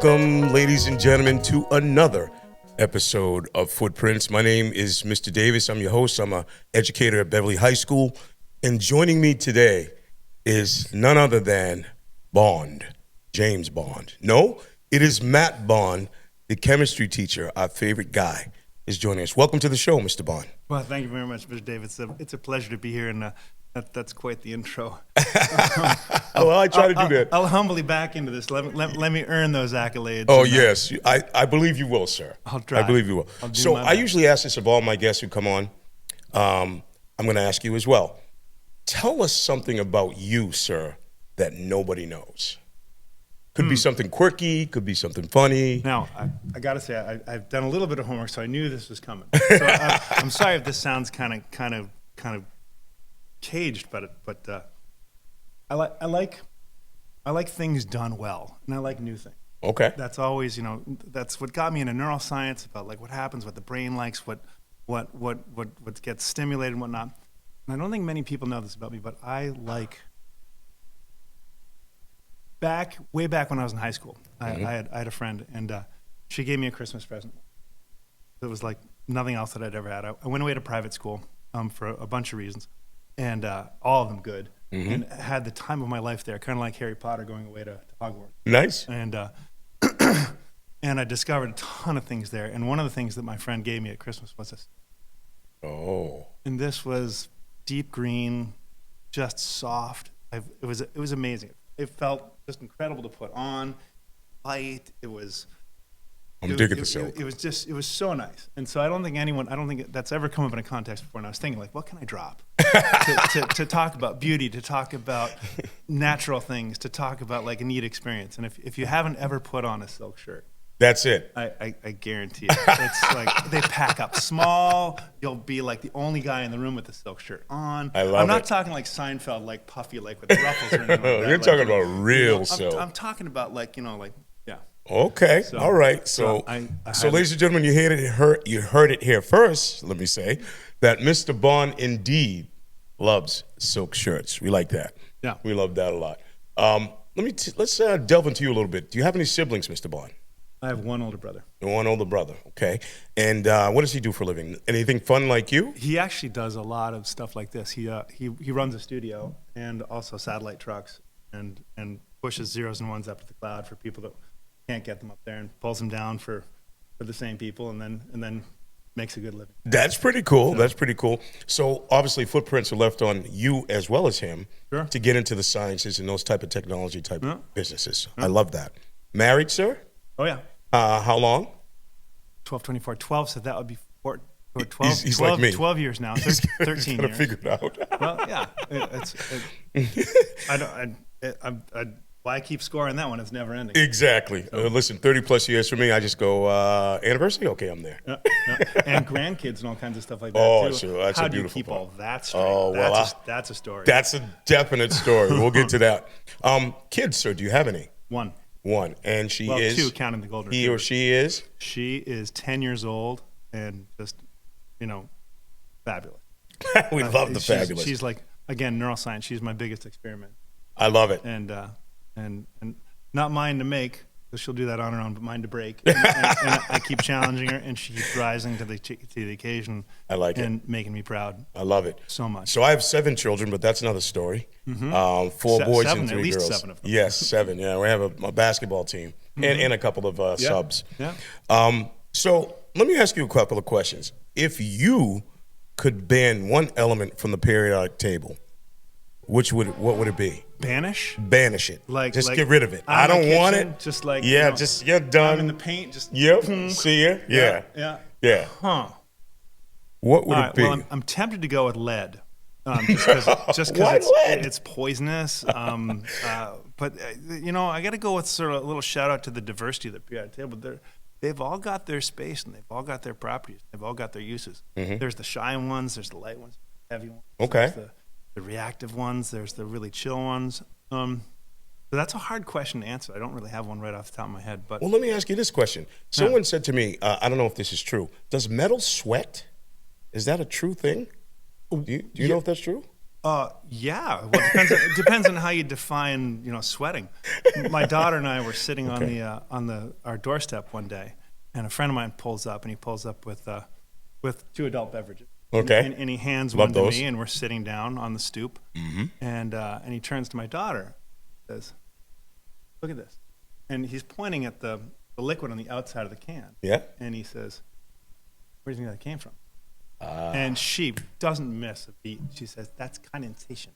Welcome, ladies and gentlemen, to another episode of Footprints. My name is Mr. Davis. I'm your host. I'm an educator at Beverly High School. And joining me today is none other than Bond, James Bond. No, it is Matt Bond, the chemistry teacher, our favorite guy, is joining us. Welcome to the show, Mr. Bond. Well, thank you very much, Mr. Davis. It's a pleasure to be here, and that's quite the intro. Well, I try to do that. I'll humbly back into this. Let me earn those accolades. Oh, yes. I believe you will, sir. I'll try. I believe you will. So I usually ask this of all my guests who come on. I'm going to ask you as well. Tell us something about you, sir, that nobody knows. Could be something quirky, could be something funny. Now, I got to say, I've done a little bit of homework, so I knew this was coming. So I'm sorry if this sounds kind of caged, but I like things done well, and I like new things. Okay. That's always, that's what got me into neuroscience, about like what happens, what the brain likes, what gets stimulated and whatnot. And I don't think many people know this about me, but I like way back when I was in high school, I had a friend, and she gave me a Christmas present. It was like nothing else that I'd ever had. I went away to private school for a bunch of reasons, and all of them good, and had the time of my life there, kind of like Harry Potter going away to Hogwarts. Nice. And and I discovered a ton of things there, and one of the things that my friend gave me at Christmas was this. Oh. And this was deep green, just soft. It was amazing. It felt just incredible to put on, light. I'm digging the silk. It was so nice. And so I don't think that's ever come up in a context before. And I was thinking, like, what can I drop to talk about beauty, to talk about natural things, to talk about like a neat experience. And if you haven't ever put on a silk shirt, that's it. I guarantee it. It's like they pack up small. You'll be like the only guy in the room with the silk shirt on. I love it. I'm not talking like Seinfeld, like puffy, like with ruffles or anything like that. You're talking about real silk. I'm talking about like, yeah. Okay. So, all right. So, ladies and gentlemen, you heard it here first. Let me say that Mr. Bond indeed loves silk shirts. We like that. Yeah. We love that a lot. Let's delve into you a little bit. Do you have any siblings, Mr. Bond? I have one older brother. One older brother, okay. And what does he do for a living? Anything fun like you? He actually does a lot of stuff like this. He runs a studio and also satellite trucks and pushes zeros and ones up to the cloud for people that can't get them up there, and pulls them down for the same people, and then makes a good living. That's pretty cool. That's pretty cool. So obviously footprints are left on you as well as him to get into the sciences and those type of technology type businesses. I love that. Married, sir? Oh, yeah. How long? 12, so that would be 12, he's 12, like me. 12 years now, 13 years. Figure it out. Well, yeah. Why keep scoring that one? It's never ending. Exactly. Listen, 30 plus years for me, I just go, anniversary? Okay, I'm there. And grandkids and all kinds of stuff like that, too. Sure. That's How a do you beautiful keep part. all that straight? Oh, well, that's a story. That's a definite story. We'll get to that. Kids, sir, do you have any? One. And she is? Two, counting the golden He or she is? She is 10 years old and just, fabulous. We love the fabulous. She's like, again, neuroscience. She's my biggest experiment. I love it. And not mine to make, because she'll do that on her own, but mine to break. And I keep challenging her, and she keeps rising to the occasion. I like it. And making me proud. I love it. So much. So I have 7 children, but that's another story. 4 boys and 3 at least girls. 7 of them. Yes, 7. Yeah, we have a basketball team and a couple of subs. Yeah. So let me ask you a couple of questions. If you could ban one element from the periodic table, what would it be? Banish it. Just get rid of it. I don't want it. Just like just you're done. I'm in the paint. Just See ya. Yeah. Huh. What would it be? Well, I'm tempted to go with lead, just because it's poisonous. But I got to go with sort of a little shout out to the diversity of the periodic table. They've all got their space, and they've all got their properties. They've all got their uses. There's the shy ones. There's the light ones. Heavy ones. Okay. There's the reactive ones. There's the really chill ones. So that's a hard question to answer. I don't really have one right off the top of my head. But well, let me ask you this question. Someone said to me, I don't know if this is true. Does metal sweat? Is that a true thing? Do you know if that's true? Yeah. Well, it depends on how you define, sweating. My daughter and I were sitting on our doorstep one day, and a friend of mine pulls up, and he pulls up with 2 adult beverages. Okay. And he hands Love one those. to me, and we're sitting down on the stoop, and he turns to my daughter, and says, "Look at this," and he's pointing at the liquid on the outside of the can. Yeah. And he says, "Where do you think that came from?" And she doesn't miss a beat. She says, "That's condensation."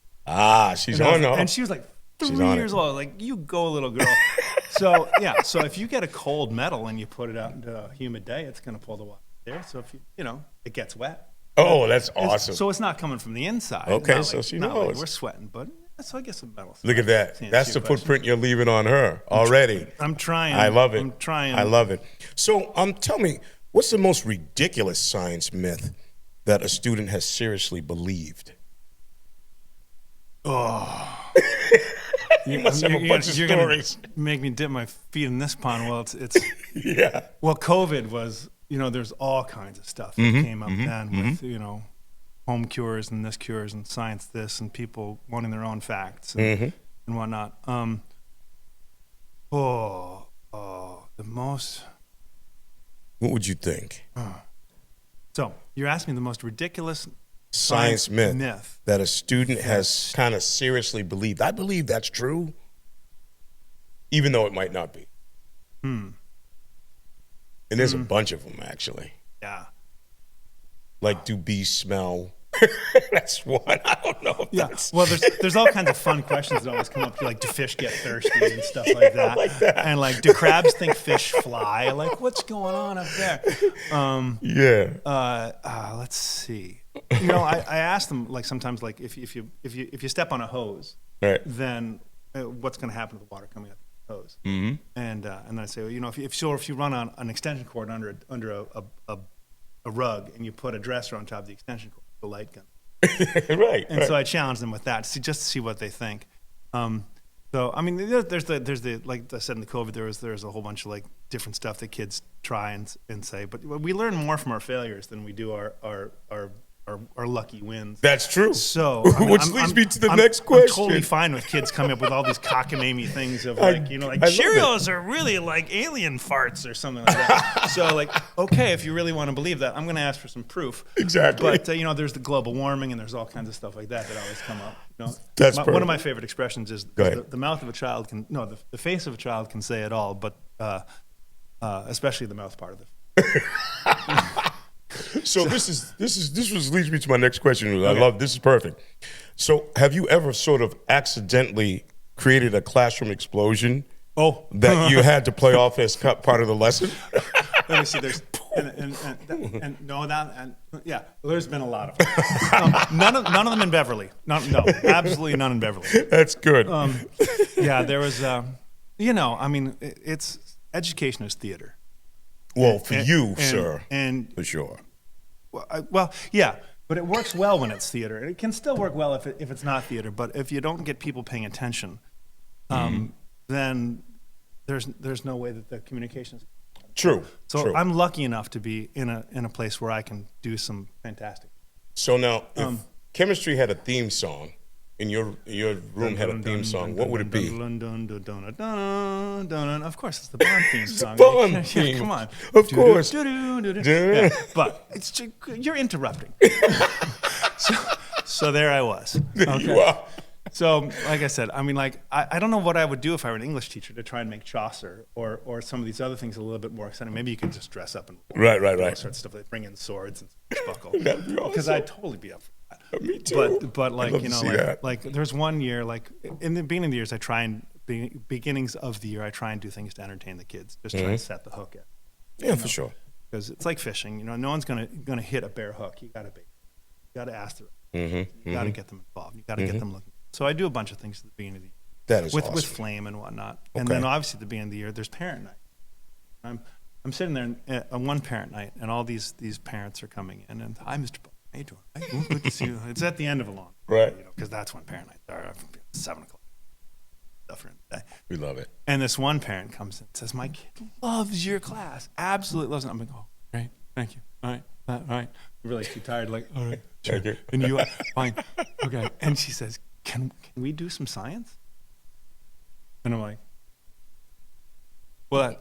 She's on though. And she was like 3 years old. Like, you go, little girl. So if you get a cold metal and you put it out into a humid day, it's going to pull the water there. So if it gets wet. Oh, that's awesome. So it's not coming from the inside. Okay, Not so like, she not knows. like we're sweating, but so I guess some metal. Look at that. To answer That's your the question. footprint you're leaving on her already. I'm trying. I love it. I'm trying. I love it. So, tell me, what's the most ridiculous science myth that a student has seriously believed? Oh. You must have a bunch of you're stories. Gonna make me dip my feet in this pond. Well, it's Yeah. Well, COVID was, there's all kinds of stuff that came up then with, home cures and this cures and science this and people wanting their own facts and whatnot. The most. What would you think? So you're asking me the most ridiculous Science myth that a student Yes. has kind of seriously believed. I believe that's true, even though it might not be. And there's a bunch of them, actually. Yeah. Like, do bees smell? That's one. I don't know. If Yeah. that's... Well, there's all kinds of fun questions that always come up. Like, do fish get thirsty and stuff like that? like that. And like, do crabs think fish fly? Like, what's going on up there? Let's see. I ask them, like, sometimes, like, if you step on a hose, Right. then what's going to happen to the water coming out of the hose? And then I say, well, if you run on an extension cord under a rug and you put a dresser on top of the extension cord, the light gun. Right. And so I challenge them with that, just to see what they think. So I mean, there's the like I said in the COVID, there's a whole bunch of like different stuff that kids try and say, but we learn more from our failures than we do our lucky wins. That's true. So, which leads me to the next question. I'm totally fine with kids coming up with all these cockamamie things of I Cheerios are really like alien farts or something like that. So like, okay, if you really want to believe that, I'm going to ask for some proof. Exactly. But there's the global warming and there's all kinds of stuff like that always come up. That's one of my favorite expressions is the mouth of a child the face of a child can say it all, but especially the mouth part of it. So this leads me to my next question. I love this is perfect. So have you ever sort of accidentally created a classroom explosion that you had to play off as part of the lesson? Let me see. There's there's been a lot of them. None of them in Beverly. No, absolutely none in Beverly. That's good. There was. It's education is theater. Well, for you, sir, and for sure. Yeah, but it works well when it's theater. It can still work well if it's not theater. But if you don't get people paying attention, then there's no way that the communication is true. So true. I'm lucky enough to be in a place where I can do some fantastic. So now, if chemistry had a theme song, and your room had a theme song, what would it be? Of course, it's the Bond theme song. Bond theme. Come on. Of course. Yeah, but you're interrupting. So there I was. There you are. So, like I said, I mean, like, I don't know what I would do if I were an English teacher to try and make Chaucer or some of these other things a little bit more exciting. Maybe you could just dress up and right. sort of stuff. Like bring in swords and buckle. That'd be awesome. Because I'd totally be up for that. Me too. But like, I'd love to see like there's one year, like in the beginning of the years, beginnings of the year, I try and do things to entertain the kids, just try and set the hook at. Yeah, for sure. Because it's like fishing, no one's gonna hit a bare hook. You gotta bait. You gotta ask them. You gotta get them involved. You gotta get them looking. So I do a bunch of things at the beginning of the year. That is with awesome. Flame and whatnot. And then obviously at the beginning of the year, there's parent night. I'm sitting there on one parent night, and all these parents are coming in, and hi, Mr. Buck, how you doing? Hey, good to see you. It's at the end of a long day, right? Because that's when parent nights are 7 o'clock. Stuff during the day. We love it. And this one parent comes in and says, "My kid loves your class, absolutely loves it." I'm like, "Oh, great, thank you. All right, All right. Really too tired. Like, all right. Sure. Okay. And you, fine. Okay. And she says, can we do some science? And I'm like, well,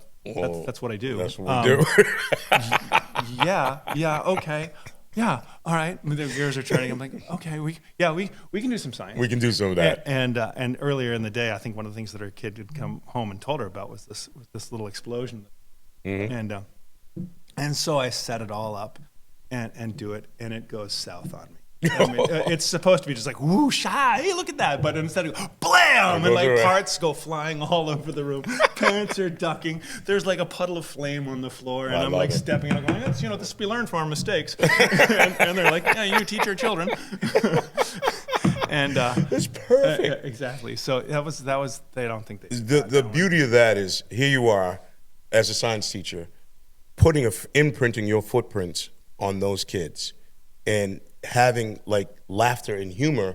that's what I do. That's what we do. Yeah, okay. Yeah, all right. The gears are turning. I'm like, okay, we can do some science. We can do some of that. And earlier in the day, I think one of the things that her kid had come home and told her about was this little explosion. Mm-hmm. And so I set it all up and do it, and it goes south on me. I mean, it's supposed to be just like whoosh, hey, look at that, but instead of blam, and like parts go flying all over the room. Parents are ducking. There's like a puddle of flame on the floor, and I'm like stepping and I'm going, this is we learn from our mistakes. and they're like, yeah, you teach your children. And that's perfect. Exactly. So that was. They don't think they. The beauty of that is here you are, as a science teacher, imprinting your footprints on those kids, and having like laughter and humor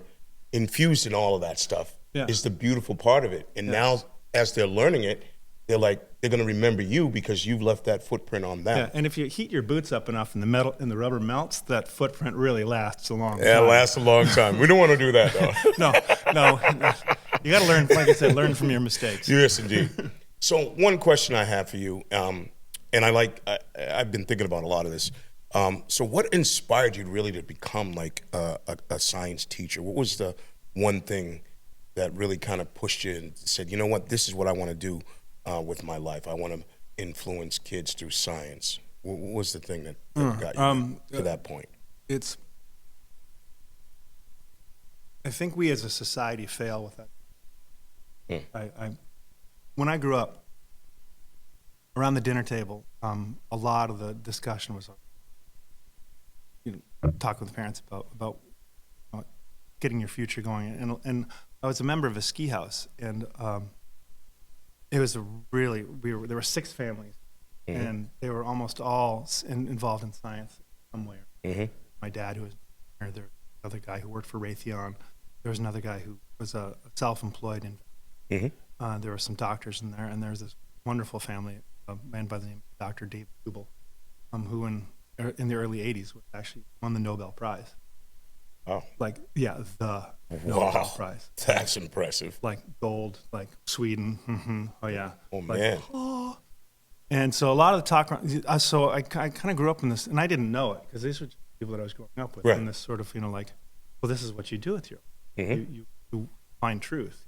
infused in all of that stuff is the beautiful part of it. And now as they're learning it, they're going to remember you because you've left that footprint on them. Yeah, and if you heat your boots up enough and the rubber melts, that footprint really lasts a long time. Yeah, it lasts a long time. We don't want to do that though. No. You got to learn, like I said, learn from your mistakes. Yes, indeed. So one question I have for you, and I've been thinking about a lot of this. So what inspired you really to become like a science teacher? What was the one thing that really kind of pushed you and said, you know what, this is what I want to do with my life. I want to influence kids through science. What was the thing that got you to that point? I think we as a society fail with that. When I grew up, around the dinner table, a lot of the discussion was talking with parents about getting your future going. And I was a member of a ski house, and it was there were 6 families, and they were almost all involved in science in some way. Mm-hmm. My dad, who was there was another guy who worked for Raytheon. There was another guy who was a self-employed. There were some doctors in there, and there was this wonderful family, a man by the name of Dr. David Hubel, who in the early 80s actually won the Nobel Prize. Oh. The Nobel Prize. That's impressive. Like gold, like Sweden. Mm-hmm. Oh, yeah. Oh, man. And so a lot of the talk, so I kind of grew up in this, and I didn't know it, because these were just people that I was growing up with. Right. And this sort of, this is what you do with your life. Mm-hmm. You find truth.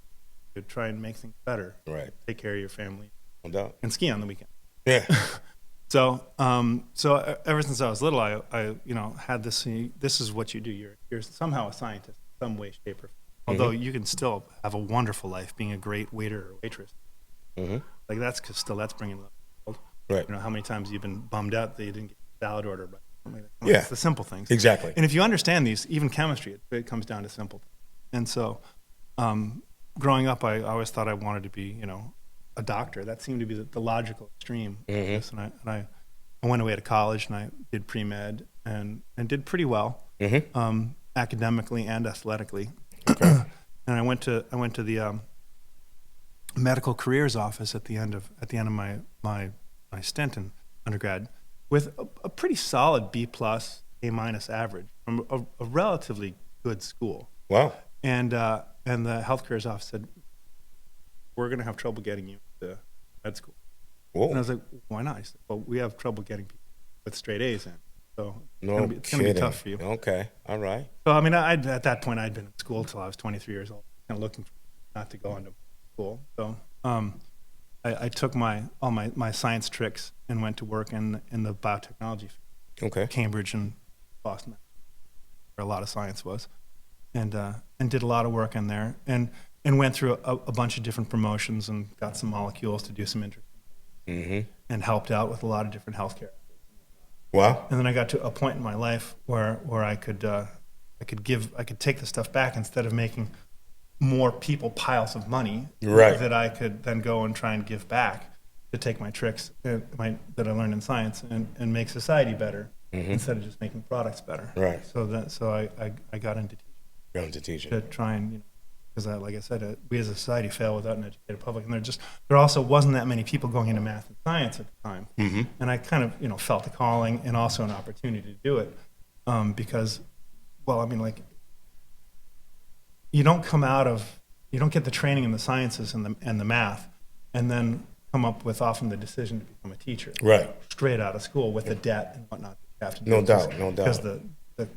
You try and make things better. Right. Take care of your family. No doubt. And ski on the weekend. Yeah. So ever since I was little, I had this. This is what you do. You're somehow a scientist in some way, shape, or form. Although you can still have a wonderful life being a great waiter or waitress. Mm-hmm. Like that's bringing love to the world. Right. How many times you've been bummed out that you didn't get a salad order, but it's the simple things. Exactly. And if you understand these, even chemistry, it comes down to simple things. And so, growing up, I always thought I wanted to be, a doctor. That seemed to be the logical extreme. Mm-hmm. And I went away to college and I did pre-med and did pretty well, academically and athletically. Okay. And I went to the medical careers office at the end of my stint in undergrad with a pretty solid B+, A- average from a relatively good school. Wow. And the health careers office said, we're going to have trouble getting you to med school. Whoa. And I was like, why not? He said, well, we have trouble getting people with straight A's in. So it's going to be tough for you. Okay. All right. So, I mean, at that point, I'd been in school till I was 23 years old, kind of looking not to go into school. So I took all my science tricks and went to work in the biotechnology field. Okay. Cambridge and Boston, where a lot of science was. And did a lot of work in there. And went through a bunch of different promotions and got some molecules to do some interesting, and helped out with a lot of different healthcare. Wow! And then I got to a point in my life where I could take the stuff back instead of making more people piles of money. Right. That I could then go and try and give back to take my tricks that I learned in science and make society better instead of just making products better. Right. So I got into teaching. Got into teaching to try and because like I said, we as a society fail without an educated public, and there also wasn't that many people going into math and science at the time, and I kind of felt the calling and also an opportunity to do it, because, well, I mean, like, you don't get the training in the sciences and the math, and then come up with often the decision to become a teacher, right, straight out of school with the debt and whatnot that you have to do. No doubt. Because the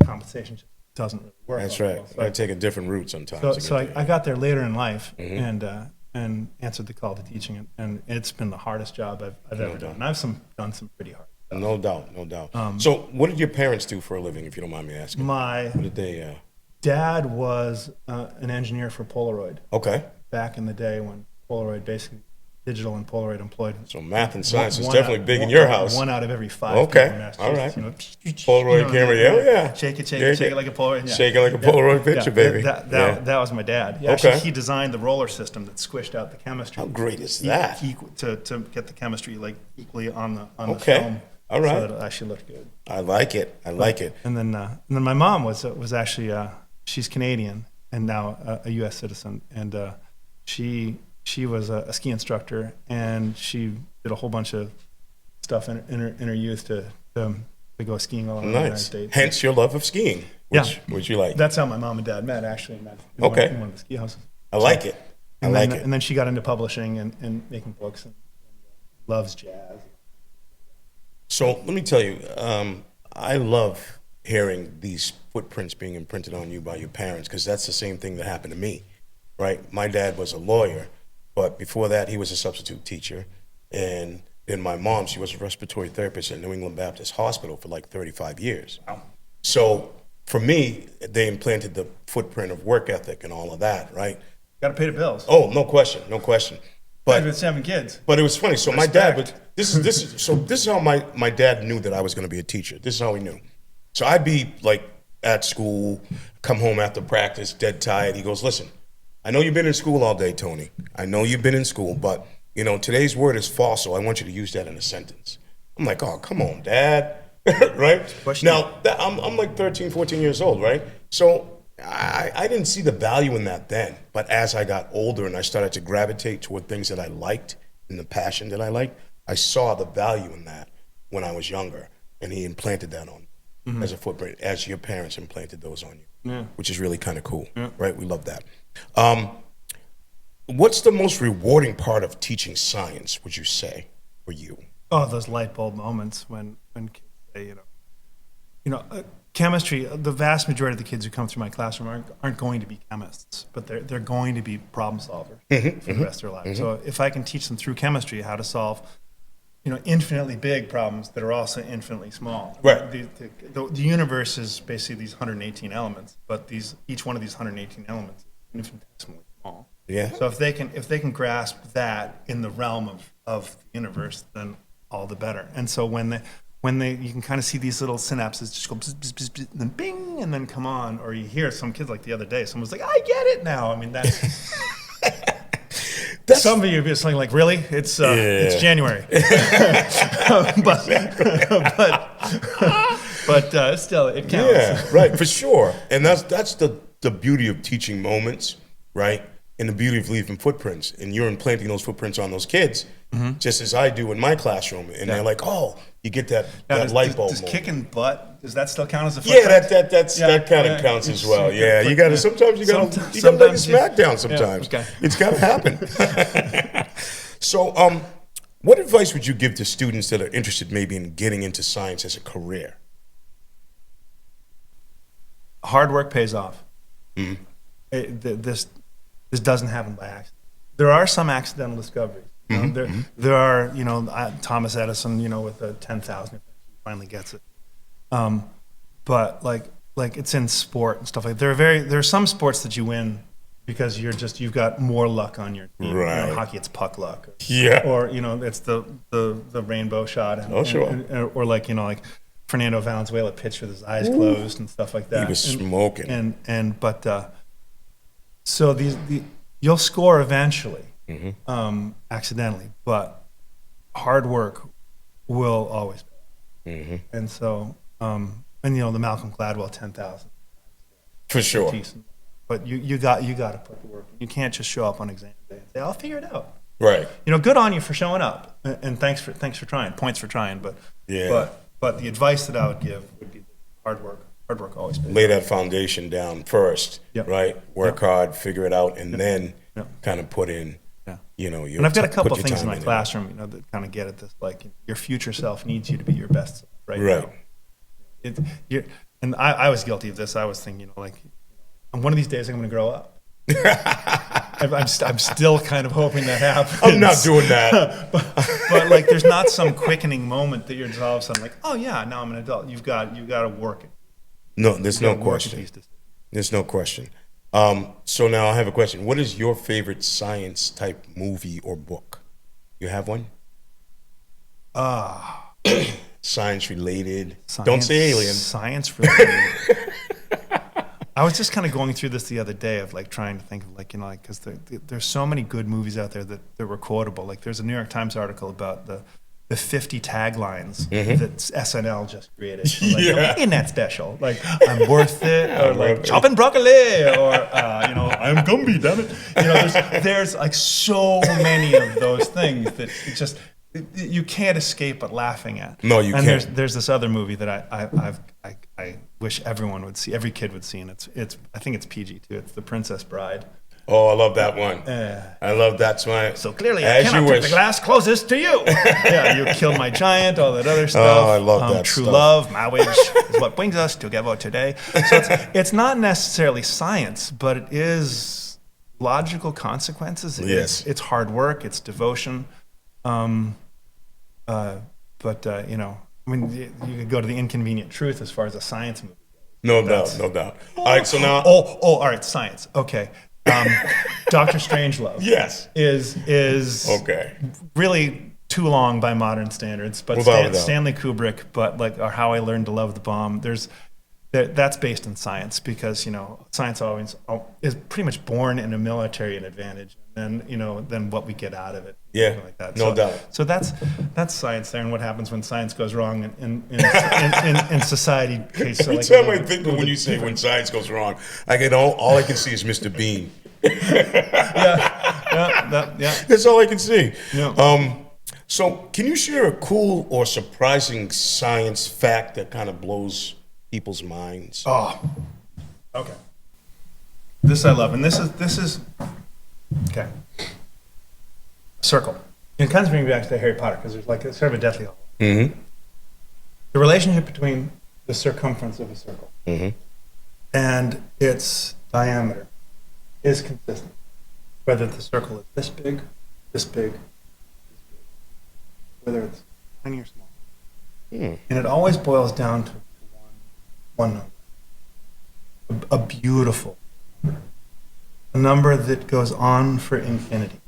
compensation just doesn't really work. That's right. Well. So I take a different route sometimes. So I got there later in life and answered the call to teaching, and it's been the hardest job I've ever done. And I've done some pretty hard stuff. No doubt. So what did your parents do for a living, if you don't mind me asking? What did they? Dad was an engineer for Polaroid. Okay. Back in the day when Polaroid, basically digital and Polaroid employed. So math and science is definitely big in your house. 1 out of every 5. Okay. All right. Polaroid camera. Yeah. Shake it like a Polaroid. Yeah. Shake it like a Polaroid picture, baby. That was my dad. Actually, he designed the roller system that squished out the chemistry. How great is that? To get the chemistry like equally on the film. All right. So that it actually looked good. I like it. And then my mom was actually she's Canadian and now a U.S. citizen, and she was a ski instructor, and she did a whole bunch of stuff in her youth to go skiing all around the United States. Hence your love of skiing, which you like. That's how my mom and dad met, actually, in one of the ski houses. I like it. And then she got into publishing and making books, and loves jazz. So let me tell you, I love hearing these footprints being imprinted on you by your parents, because that's the same thing that happened to me, right? My dad was a lawyer, but before that, he was a substitute teacher. And then my mom, she was a respiratory therapist at New England Baptist Hospital for like 35 years. Wow. So for me, they implanted the footprint of work ethic and all of that, right? Got to pay the bills. Oh, no question. But with 7 kids. But it was funny. So my dad, this is how my dad knew that I was going to be a teacher. This is how he knew. So I'd be like at school, come home after practice, dead tired. He goes, listen, I know you've been in school all day, Tony. I know you've been in school, but today's word is false, so I want you to use that in a sentence. I'm like, oh, come on, Dad, right? Now, I'm like 13, 14 years old, right? So I didn't see the value in that then, but as I got older and I started to gravitate toward things that I liked and the passion that I liked, I saw the value in that when I was younger, and he implanted that on me as a footprint, as your parents implanted those on you, which is really kind of cool, right? We love that. What's the most rewarding part of teaching science, would you say, for you? Oh, those light bulb moments when kids say, chemistry. The vast majority of the kids who come through my classroom aren't going to be chemists, but they're going to be problem solvers for the rest of their lives. So if I can teach them through chemistry how to solve, infinitely big problems that are also infinitely small. Right. The universe is basically these 118 elements, but each one of these 118 elements is infinitesimally small. Yeah. So if they can grasp that in the realm of the universe, then all the better. And so when you can kind of see these little synapses just go bzz, bzz, bzz, bzz, and then bing, and then come on. Or you hear some kids like the other day, someone's like, I get it now. I mean, that's some of you are just like, really? It's January. but still, it counts. Yeah, right, for sure. And that's the beauty of teaching moments, right? And the beauty of leaving footprints. And you're implanting those footprints on those kids, just as I do in my classroom. And they're like, oh, you get that light bulb. Does kicking butt, does that still count as a footprint? Yeah, that kind of counts as well. Yeah, you got to sometimes you got to lay a smack down sometimes. Yeah, okay. It's got to happen. So, what advice would you give to students that are interested maybe in getting into science as a career? Hard work pays off. This doesn't happen by accident. There are some accidental discoveries. There are, Thomas Edison, with the 10,000, finally gets it. But like it's in sport and stuff like that. There are some sports that you win because you've got more luck on your team. Right. Hockey, it's puck luck. Yeah. Or it's the rainbow shot. Or like Fernando Valenzuela pitched with his eyes closed and stuff like that. He was smoking. So you'll score eventually, accidentally, but hard work will always pay. And so, the Malcolm Gladwell 10,000. For sure. but you got to put the work in. You can't just show up on exam day and say, I'll figure it out. Right. Good on you for showing up, and thanks for trying. Points for trying, but the advice that I would give would be hard work. Hard work always pays. Lay that foundation down first, right? Work hard, figure it out, and then kind of put in. And I've got a couple of things in my classroom, that kind of get at this, like your future self needs you to be your best self, right? And I was guilty of this. I was thinking, like, one of these days I'm going to grow up. I'm still kind of hoping that happens. I'm not doing that. but like, there's not some quickening moment that you're just all of a sudden like, oh yeah, now I'm an adult. You've got to work it. No, there's no question. There's no question. So now I have a question. What is your favorite science type movie or book? You have one? Science related. Don't say alien. Science related. I was just kind of going through this the other day of like trying to think of because there's so many good movies out there that were quotable. Like there's a New York Times article about the 50 taglines that SNL just created. Like, ain't that special? Like, I'm worth it, or like, chopping broccoli, or, I'm Gumby, damn it. There's like so many of those things that it just, you can't escape but laughing at. No, you can't. And there's this other movie that I wish everyone would see, every kid would see, and I think it's PG too. It's The Princess Bride. Oh, I love that one. I love that. So clearly, I cannot put the glass closest to you. You killed my giant, all that other stuff. Oh, I love that True stuff. love, marriage is what brings us together today. So it's not necessarily science, but it is logical consequences. It's hard work. It's devotion. You could go to the inconvenient truth as far as a science movie goes. No doubt. All right, so now. All right, science. Okay. Dr. Strangelove. Yes. Is okay. Really too long by modern standards, but Stanley Kubrick, but like How I Learned to Love the Bomb. That's based in science because science always is pretty much born in a military advantage, and then what we get out of it. Yeah, like that. No doubt. So that's science there, and what happens when science goes wrong in society. Every time I think of when you say when science goes wrong, all I can see is Mr. Bean. That's all I can see. Yeah. So can you share a cool or surprising science fact that kind of blows people's minds? Oh, okay. This I love, and this is okay. Circle. It kind of brings me back to Harry Potter because there's like a sort of a deathly hallow. Mm-hmm. The relationship between the circumference of a circle and its diameter is consistent, whether the circle is this big, this big, whether it's tiny or small. And it always boils down to one number. A beautiful number. A number that goes on for infinity.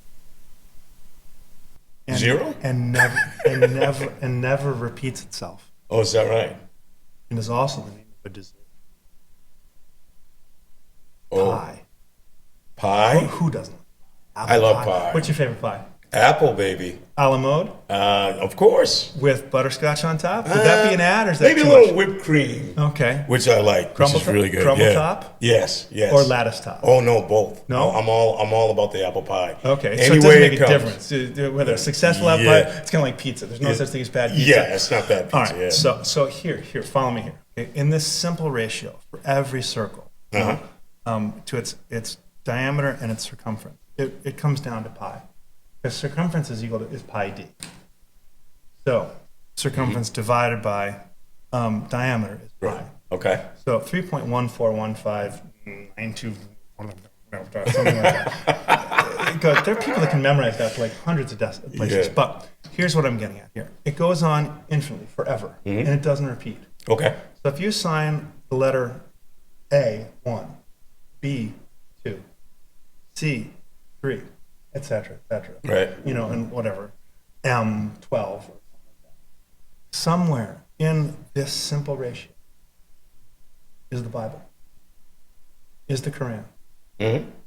And, 0? And never repeats itself. Oh, is that right? And is also the name of a dessert. Pie. Pie? Who doesn't? I love pie. What's your favorite pie? Apple, baby. A la mode? Of course. With butterscotch on top? Would that be an ad, or is that maybe too a little much? whipped cream? Okay. Which I like. Crumble which is really good. Crumble top? Yes. Or lattice top? Oh no, both. No, I'm all about the apple pie. Okay, so it doesn't make a difference whether it's successful apple pie. It's kind of like pizza. There's no such thing as bad pizza. Yeah, it's not bad pizza. All right. So here, follow me here. Okay? In this simple ratio for every circle, to its diameter and its circumference, it comes down to pi. Because circumference is pi d. So circumference divided by diameter is pi. Okay. So 3.141592, something like that. There are people that can memorize that for like hundreds of places. Yeah. But here's what I'm getting at here. It goes on infinitely, forever, and it doesn't repeat. Okay. So if you sign the letter A, 1, B, 2, C, 3, etc., right? And whatever, M, 12, or something like that. Somewhere in this simple ratio is the Bible, is the Quran,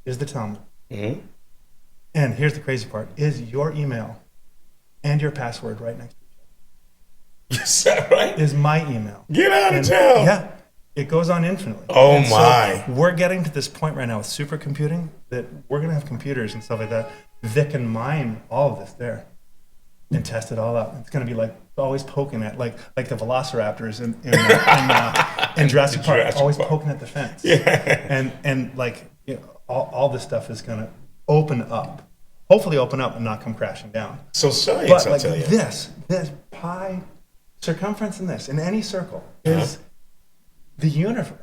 is the Talmud, and here's the crazy part: is your email and your password right next to each other? Is that right? Is my email? Get out of town! Yeah, it goes on infinitely. Oh, and my. So we're getting to this point right now with supercomputing that we're going to have computers and stuff like that can mine all of this there and test it all out. It's going to be like always poking at, like the velociraptors in Jurassic Park, always poking at the fence. Yeah. And like, you know, all this stuff is going to hopefully open up and not come crashing down. So science, But I'll like tell you. this pi circumference in any circle is the universe.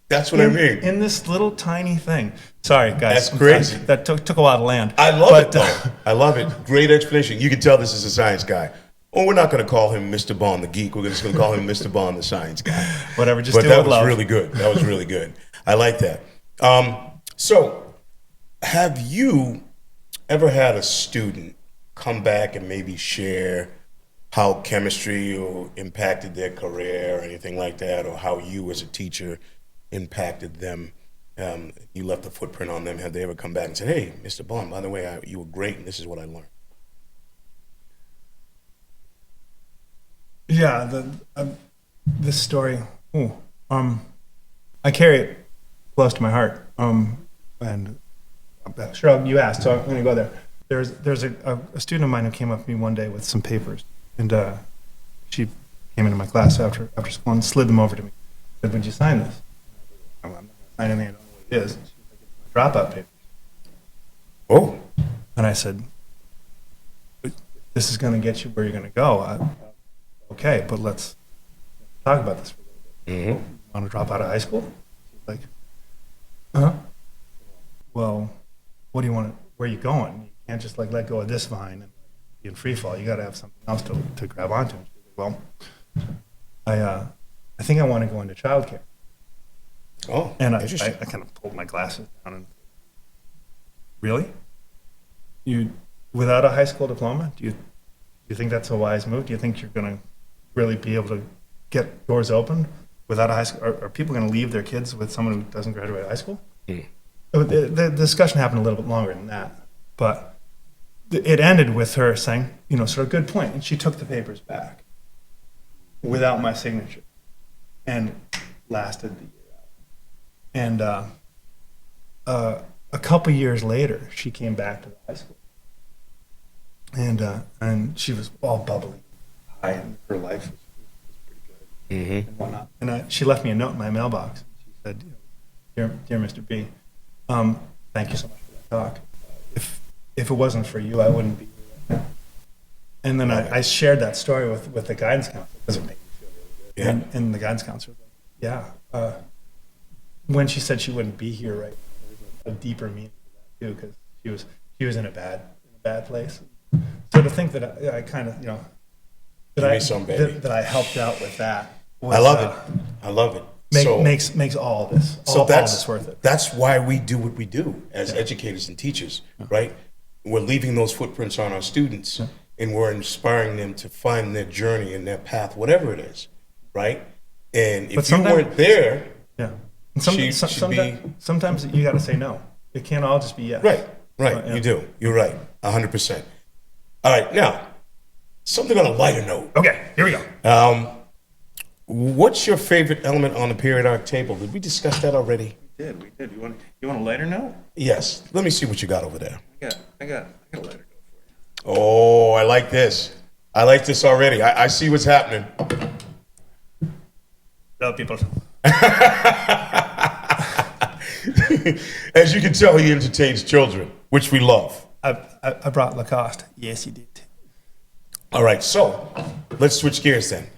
That's what I mean. In this little tiny thing. Sorry, guys. That's crazy. That took a while to land. I love it, though. I love it. Great explanation. You can tell this is a science guy. Oh, we're not going to call him Mr. Bond, the geek. We're just going to call him Mr. Bond, the science guy. Whatever, just but do that it with was love. really good. That was really good. I like that. So, have you ever had a student come back and maybe share how chemistry impacted their career or anything like that, or how you as a teacher impacted them? You left a footprint on them. Have they ever come back and said, "Hey, Mr. Bond, by the way, you were great, and this is what I learned"? Yeah, this story. I carry it close to my heart. And sure, you asked, so I'm going to go there. There's a student of mine who came up to me one day with some papers, and she came into my class after school and slid them over to me. Said, "Would you sign this?" I'm not going to sign anything. I don't know what it is. She's like, "It's my dropout papers." Oh. And I said, "This is going to get you where you're going to go. Okay, but let's talk about this for a little bit. Mm-hmm. Want to drop out of high school?" She's like, "Huh? Well, what do you want? Where are you going? You can't just like let go of this vine and be in free fall. You got to have something else to grab onto." And she's like, "Well, I think I want to go into childcare." Oh, and I interesting. kind of pulled my glasses down and, really? You without a high school diploma? Do you think that's a wise move? Do you think you're going to really be able to get doors open without a high school? Are people going to leave their kids with someone who doesn't graduate high school? Mm. The discussion happened a little bit longer than that, but it ended with her saying, sort of, "Good point." And she took the papers back without my signature and lasted the year out. And a couple years later, she came back to the high school. And she was all bubbly, high, and her life was pretty good, Mm-hmm. and whatnot. And she left me a note in my mailbox. She said, "Dear Mr. B, thank you so much for that talk. If it wasn't for you, I wouldn't be here right now." And then I shared that story with the guidance counselor because it made me feel really good. Yeah. And the guidance counselor was like, "Yeah." When she said she wouldn't be here right now, there was a deeper meaning to that too, because she was in a bad place. So to think that I kind of, that I helped out with that. Was, I love it. I love it. Makes all of this. So all this worth it. That's why we do what we do as educators and teachers, right? We're leaving those footprints on our students, and we're inspiring them to find their journey and their path, whatever it is, right? And if you weren't there, yeah. And sometimes you got to say no. It can't all just be yes. Right. You do. You're right. 100%. All right. Now, something on a lighter note. Okay. Here we go. What's your favorite element on the periodic table? Did we discuss that already? We did. You want a lighter note? Yes. Let me see what you got over there. I got a lighter note for you. Oh, I like this. I like this already. I see what's happening. Hello, people. As you can tell, he entertains children, which we love. I brought Lacoste. Yes, you did. All right, so let's switch gears then.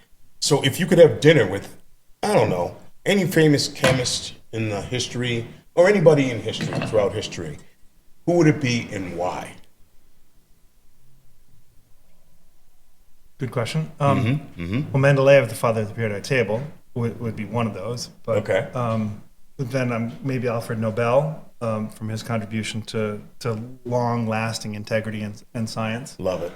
So if you could have dinner with, I don't know, any famous chemist in the history or anybody in history, throughout history, who would it be and why? Good question. Well, Mendeleev, the father of the periodic table, would be one of those. But, okay. Then maybe Alfred Nobel, from his contribution to long-lasting integrity and science. Love it.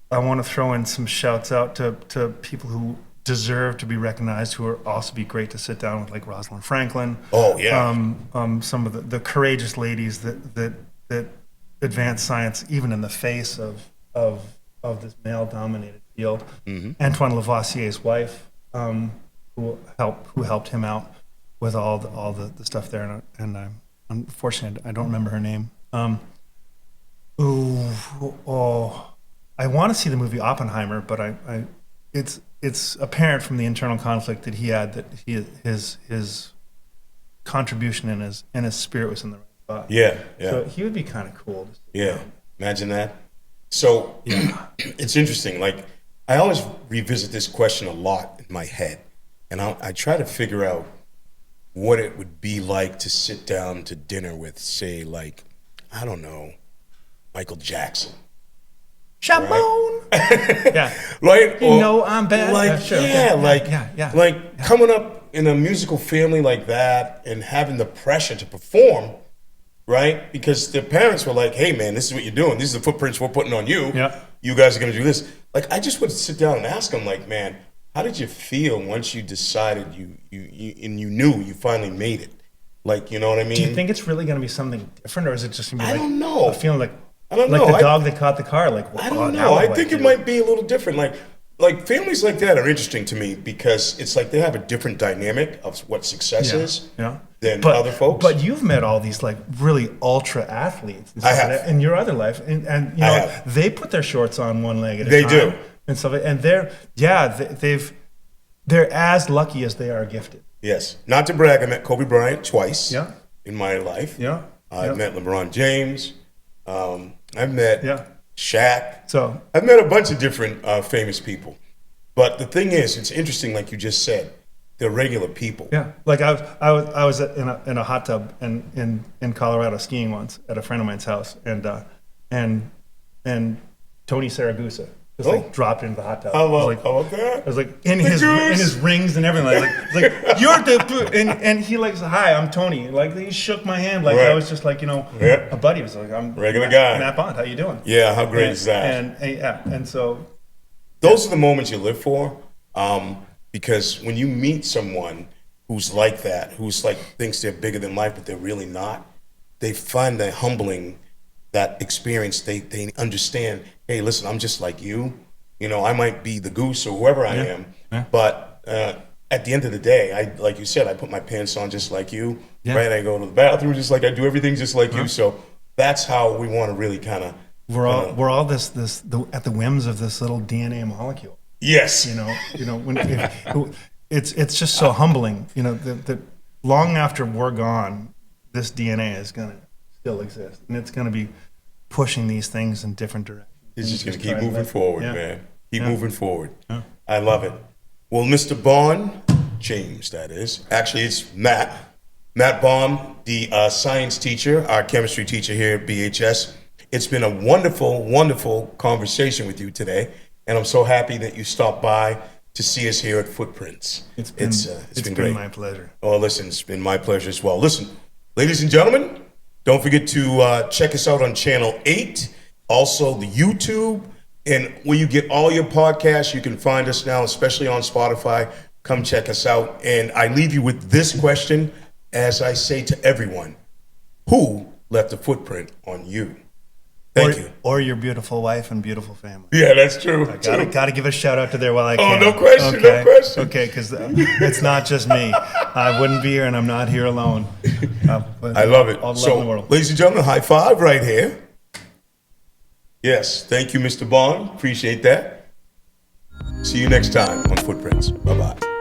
I want to throw in some shouts out to people who deserve to be recognized, who are also be great to sit down with, like Rosalind Franklin. Oh yeah. Some of the courageous ladies that advance science even in the face of this male-dominated field. Mm-hmm. Antoine Lavoisier's wife, who helped him out with all the stuff there, and I'm unfortunately I don't remember her name. I want to see the movie Oppenheimer, but it's apparent from the internal conflict that he had that his contribution and his spirit was in the right spot. Yeah. So he would be kind of cool. Yeah, imagine that. So it's interesting. Like, I always revisit this question a lot in my head, and I try to figure out what it would be like to sit down to dinner with, say, like, I don't know, Michael Jackson. Shabon. Right? Yeah. Right? You know I'm bad. Like, sure. Like coming up in a musical family like that and having the pressure to perform, right? Because their parents were like, hey, man, this is what you're doing. These are the footprints we're putting on you. Yeah. You guys are going to do this. Like, I just would sit down and ask them, like, man, how did you feel once you decided you knew you finally made it? Like, you know what I mean? Do you think it's really going to be something different, or is it just going to be I don't know. A feeling like, I don't like know. the dog that caught the car? Like, I don't know. I think it might be a little different. Like families like that are interesting to me because it's like they have a different dynamic of what success is than other folks. But you've met all these like really ultra athletes. I have. In your other life, and you know they put their shorts on one leg at a time. They do. And stuff. And they're as lucky as they are gifted. Yes. Not to brag, I met Kobe Bryant twice in my life. Yeah. I've met LeBron James. I've met Shaq. So I've met a bunch of different famous people. But the thing is, it's interesting, like you just said, they're regular people. Yeah. Like I was in a hot tub in Colorado skiing once at a friend of mine's house, and Tony Saragusa just like dropped into the hot tub. How about that? I was like in his rings and everything. Like you're the and he like said, hi, I'm Tony. Like he shook my hand like I was just like a buddy. Was like I'm regular guy. Matt Bond. How you doing? Yeah, how great is that? And so those are the moments you live for, because when you meet someone who's like that, who's like thinks they're bigger than life, but they're really not, they find that humbling. That experience, they understand, hey, listen, I'm just like you. You know, I might be the goose or whoever I am, but at the end of the day, like you said, I put my pants on just like you, right? I go to the bathroom just like I do everything just like you. So that's how we want to really kind of we're all this at the whims of this little DNA molecule. Yes, you know when it's just so humbling. You know that long after we're gone, this DNA is gonna still exist, and it's going to be pushing these things in different directions. It's just going to keep moving forward, man. Keep moving forward. I love it. Well, Mr. Bond, James, that is. Actually, it's Matt Bond, the science teacher, our chemistry teacher here at BHS. It's been a wonderful, wonderful conversation with you today, and I'm so happy that you stopped by to see us here at Footprints. It's been great. My pleasure. Oh, listen, it's been my pleasure as well. Listen, ladies and gentlemen, don't forget to check us out on Channel 8, also the YouTube, and where you get all your podcasts. You can find us now, especially on Spotify. Come check us out. And I leave you with this question, as I say to everyone: who left a footprint on you? Thank you. Or your beautiful wife and beautiful family. Yeah, that's true. I gotta give a shout out to there while I can. Oh, no question, okay. No question. Okay, because it's not just me. I wouldn't be here, and I'm not here alone. I love it. All the love in the world. Ladies and gentlemen, high five right here. Yes, thank you, Mr. Bond. Appreciate that. See you next time on Footprints. Bye-bye.